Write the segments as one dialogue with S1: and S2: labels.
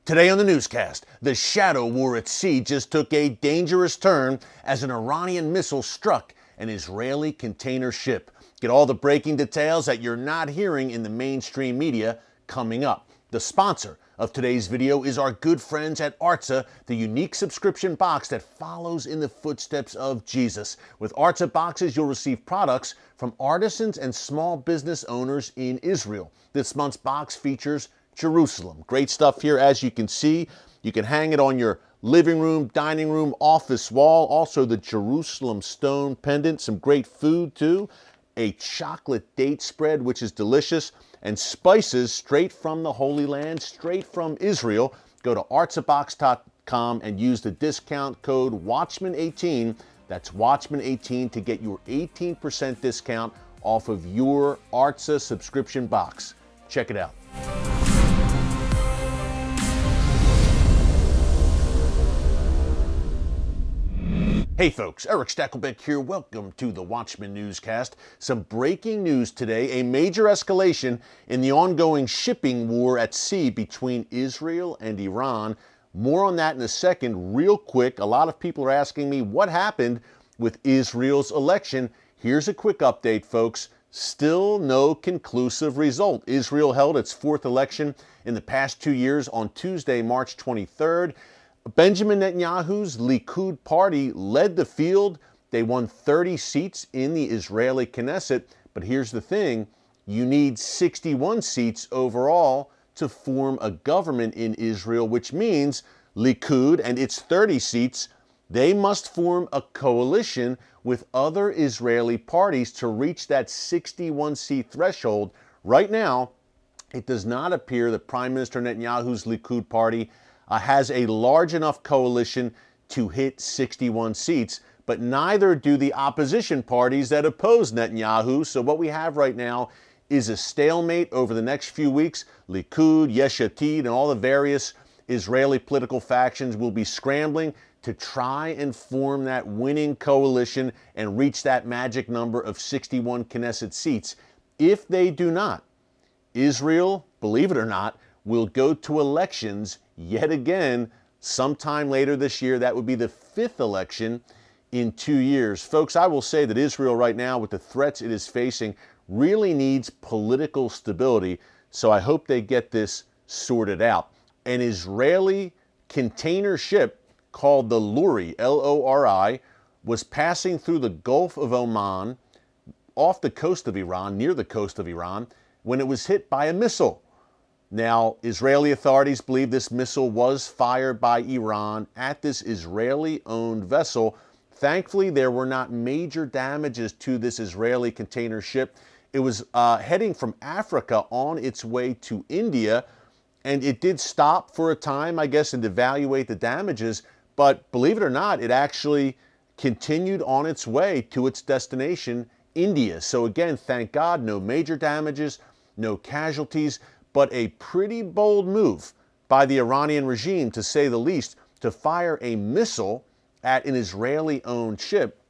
S1: Today on the newscast, the shadow war at sea just took a dangerous turn as an Iranian missile struck an Israeli container ship. Get all the breaking details that you're not hearing in the mainstream media coming up. The sponsor of today's video is our good friends at Artza, the unique subscription box that follows in the footsteps of Jesus. With Artza boxes, you'll receive products from artisans and small business owners in Israel. This month's box features Jerusalem. Great stuff here, as you can see. You can hang it on your living room, dining room, office wall. Also the Jerusalem stone pendant, some great food too. A chocolate date spread, which is delicious, and spices straight from the Holy Land, straight from Israel. Go to artzabox.com and use the discount code Watchman18. That's Watchman18 to get your 18% discount off of your Artza subscription box. Check it out. Hey folks, Erick Stakelbeck here. Welcome to the Watchman Newscast. Some breaking news today, a major escalation in the ongoing shipping war at sea between Israel and Iran. More on that in a second. Real quick, a lot of people are asking me what happened with Israel's election. Here's a quick update, folks. Still no conclusive result. Israel held its fourth election in the past 2 years on Tuesday, March 23rd. Benjamin Netanyahu's Likud party led the field. They won 30 seats in the Israeli Knesset. But here's the thing, you need 61 seats overall to form a government in Israel, which means Likud and its 30 seats, they must form a coalition with other Israeli parties to reach that 61 seat threshold. Right now, it does not appear that Prime Minister Netanyahu's Likud party has a large enough coalition to hit 61 seats, but neither do the opposition parties that oppose Netanyahu. So what we have right now is a stalemate over the next few weeks. Likud, Yesh Atid, and all the various Israeli political factions will be scrambling to try and form that winning coalition and reach that magic number of 61 Knesset seats. If they do not, Israel, believe it or not, will go to elections yet again sometime later this year. That would be the fifth election in 2 years. Folks, I will say that Israel right now, with the threats it is facing, really needs political stability. So I hope they get this sorted out. An Israeli container ship called the Lori, L-O-R-I, was passing through the Gulf of Oman off the coast of Iran, near the coast of Iran, when it was hit by a missile. Now, Israeli authorities believe this missile was fired by Iran at this Israeli-owned vessel. Thankfully, there were not major damages to this Israeli container ship. It was heading from Africa on its way to India, and it did stop for a time, I guess, and evaluate the damages. But believe it or not, it actually continued on its way to its destination, India. So again, thank God, no major damages, no casualties, but a pretty bold move by the Iranian regime, to say the least, to fire a missile at an Israeli-owned ship.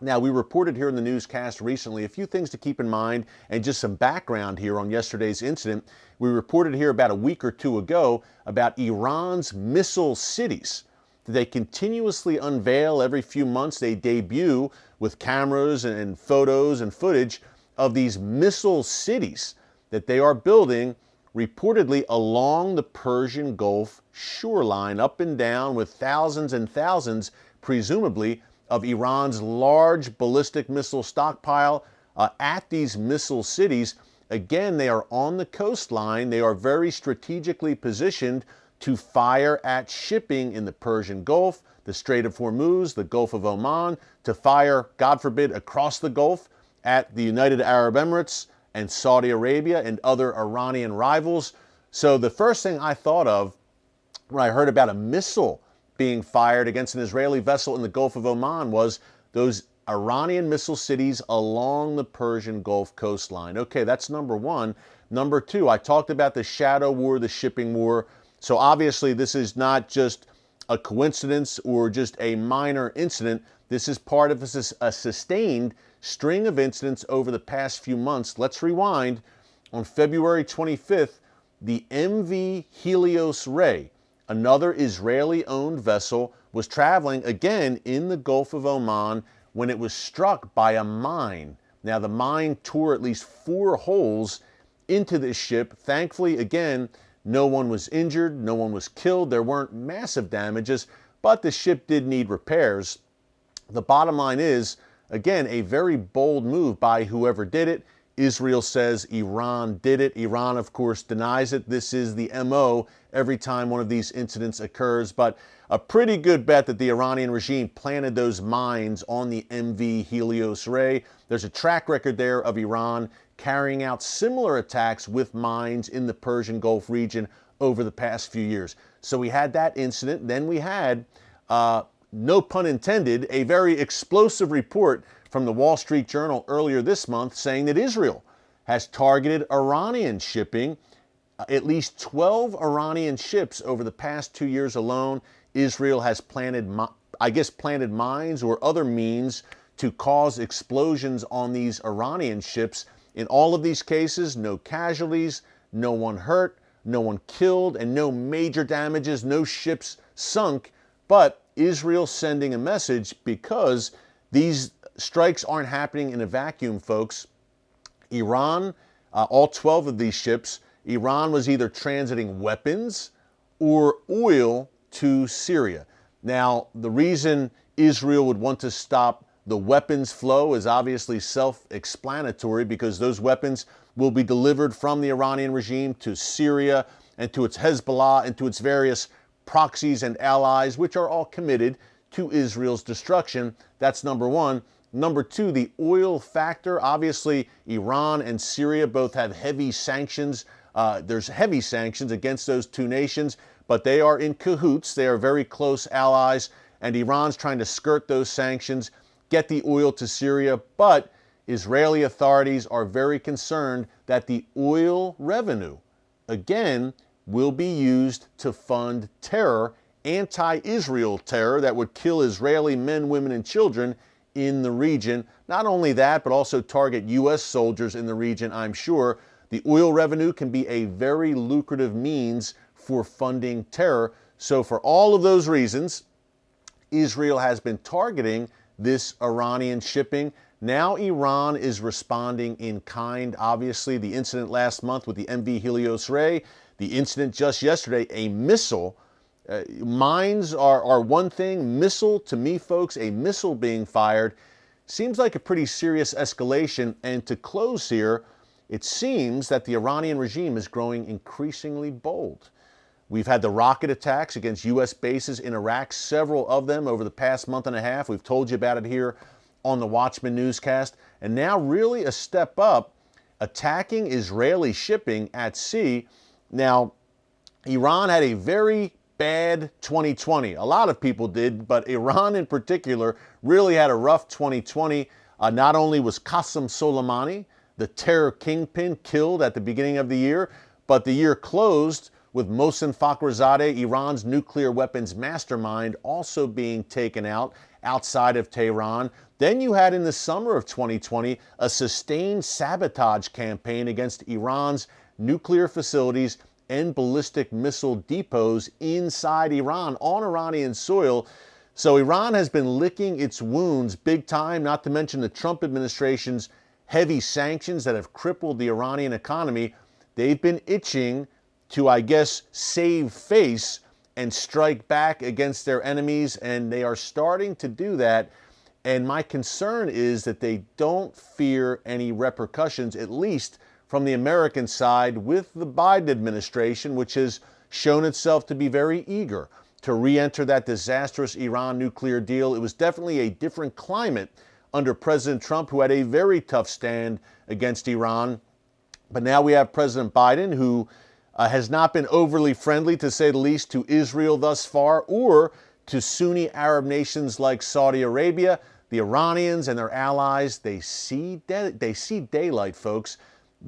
S1: Now, we reported here in the newscast recently a few things to keep in mind and just some background here on yesterday's incident. We reported here about a week or two ago about Iran's missile cities. They continuously unveil every few months. They debut with cameras and photos and footage of these missile cities that they are building reportedly along the Persian Gulf shoreline, up and down, with thousands and thousands, presumably, of Iran's large ballistic missile stockpile at these missile cities. Again, they are on the coastline. They are very strategically positioned to fire at shipping in the Persian Gulf, the Strait of Hormuz, the Gulf of Oman, to fire, God forbid, across the Gulf at the United Arab Emirates and Saudi Arabia and other Iranian rivals. So the first thing I thought of when I heard about a missile being fired against an Israeli vessel in the Gulf of Oman was those Iranian missile cities along the Persian Gulf coastline. Okay, that's number one. Number two, I talked about the shadow war, the shipping war. So obviously this is not just a coincidence or just a minor incident. This is part of a sustained string of incidents over the past few months. Let's rewind. On February 25th, the MV Helios Ray, another Israeli-owned vessel was traveling again in the Gulf of Oman when it was struck by a mine. Now, the mine tore at least 4 holes into this ship. Thankfully, again, no one was injured, no one was killed, there weren't massive damages, but the ship did need repairs. The bottom line is, again, a very bold move by whoever did it. Israel says Iran did it. Iran, of course, denies it. This is the MO every time one of these incidents occurs, but a pretty good bet that the Iranian regime planted those mines on the MV Helios Ray. There's a track record there of Iran carrying out similar attacks with mines in the Persian Gulf region over the past few years. So we had that incident. Then we had, no pun intended, a very explosive report from the Wall Street Journal earlier this month saying that Israel has targeted Iranian shipping. At least 12 Iranian ships over the past 2 years alone. Israel has planted mines or other means to cause explosions on these Iranian ships. In all of these cases, no casualties, no one hurt, no one killed, and no major damages, no ships sunk. But Israel sending a message because these strikes aren't happening in a vacuum, folks. Iran, all 12 of these ships, Iran was either transiting weapons or oil to Syria. Now, the reason Israel would want to stop the weapons flow is obviously self-explanatory, because those weapons will be delivered from the Iranian regime to Syria and to its Hezbollah and to its various proxies and allies, which are all committed to Israel's destruction. That's number one. Number two, the oil factor. Obviously, Iran and Syria both have heavy sanctions. There's heavy sanctions against those two nations, but they are in cahoots. They are very close allies, and Iran's trying to skirt those sanctions, get the oil to Syria. But Israeli authorities are very concerned that the oil revenue, again, will be used to fund terror, anti-Israel terror that would kill Israeli men, women, and children in the region. Not only that, but also target U.S. soldiers in the region, I'm sure. The oil revenue can be a very lucrative means for funding terror. So for all of those reasons, Israel has been targeting this Iranian shipping. Now Iran is responding in kind. Obviously, the incident last month with the MV Helios Ray, the incident just yesterday, a missile. Mines are one thing. Missile, to me, folks, a missile being fired seems like a pretty serious escalation. And to close here, it seems that the Iranian regime is growing increasingly bold. We've had the rocket attacks against U.S. bases in Iraq, several of them over the past month and a half. We've told you about it here on the Watchman Newscast. And now really a step up, attacking Israeli shipping at sea. Now, Iran had a very bad 2020. A lot of people did, but Iran in particular really had a rough 2020. Not only was Qasem Soleimani, the terror kingpin, killed at the beginning of the year, but the year closed with Mohsen Fakhrizadeh, Iran's nuclear weapons mastermind, also being taken out outside of Tehran. Then you had in the summer of 2020 a sustained sabotage campaign against Iran's nuclear facilities and ballistic missile depots inside Iran, on Iranian soil. So Iran has been licking its wounds big time, not to mention the Trump administration's heavy sanctions that have crippled the Iranian economy. They've been itching to, I guess, save face and strike back against their enemies, and they are starting to do that. And my concern is that they don't fear any repercussions, at least from the American side, with the Biden administration, which has shown itself to be very eager to re-enter that disastrous Iran nuclear deal. It was definitely a different climate under President Trump, who had a very tough stand against Iran. But now we have President Biden, who has not been overly friendly, to say the least, to Israel thus far, or to Sunni Arab nations like Saudi Arabia. The Iranians and their allies, they see daylight, folks.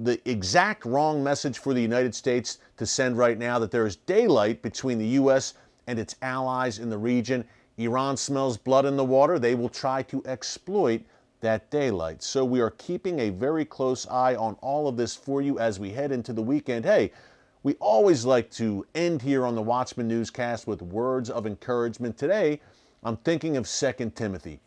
S1: The exact wrong message for the United States to send right now, that there is daylight between the U.S. and its allies in the region. Iran smells blood in the water. They will try to exploit that daylight. So we are keeping a very close eye on all of this for you as we head into the weekend. Hey, We always like to end here on the Watchman Newscast with words of encouragement. Today, I'm thinking of 2 Timothy.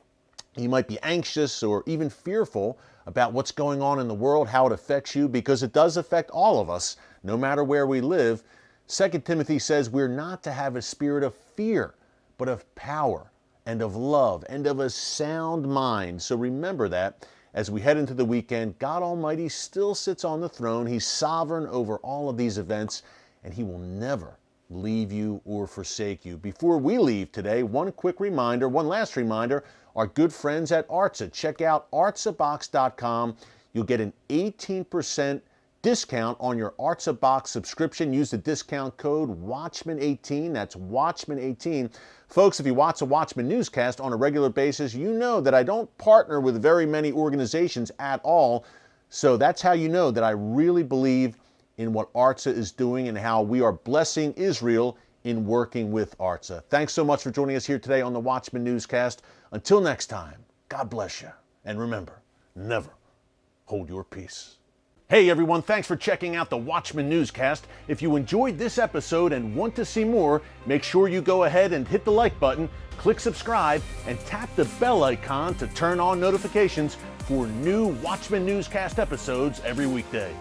S1: You might be anxious or even fearful about what's going on in the world, how it affects you, because it does affect all of us, no matter where we live. 2 Timothy says we're not to have a spirit of fear, but of power and of love and of a sound mind. So remember that as we head into the weekend, God Almighty still sits on the throne. He's sovereign over all of these events, and He will never leave you or forsake you. Before we leave today, one last reminder, our good friends at Artza. Check out artzabox.com. You'll get an 18% discount on your Artza box subscription. Use the discount code Watchman18. That's Watchman18. Folks, if you watch the Watchman Newscast on a regular basis, you know that I don't partner with very many organizations at all. So that's how you know that I really believe in what Artza is doing and how we are blessing Israel in working with Artza. Thanks so much for joining us here today on the Watchman Newscast. Until next time, God bless you. And remember, never hold your peace. Hey everyone, thanks for checking out the Watchman Newscast. If you enjoyed this episode and want to see more, make sure you go ahead and hit the like button, click subscribe, and tap the bell icon to turn on notifications for new Watchman Newscast episodes every weekday.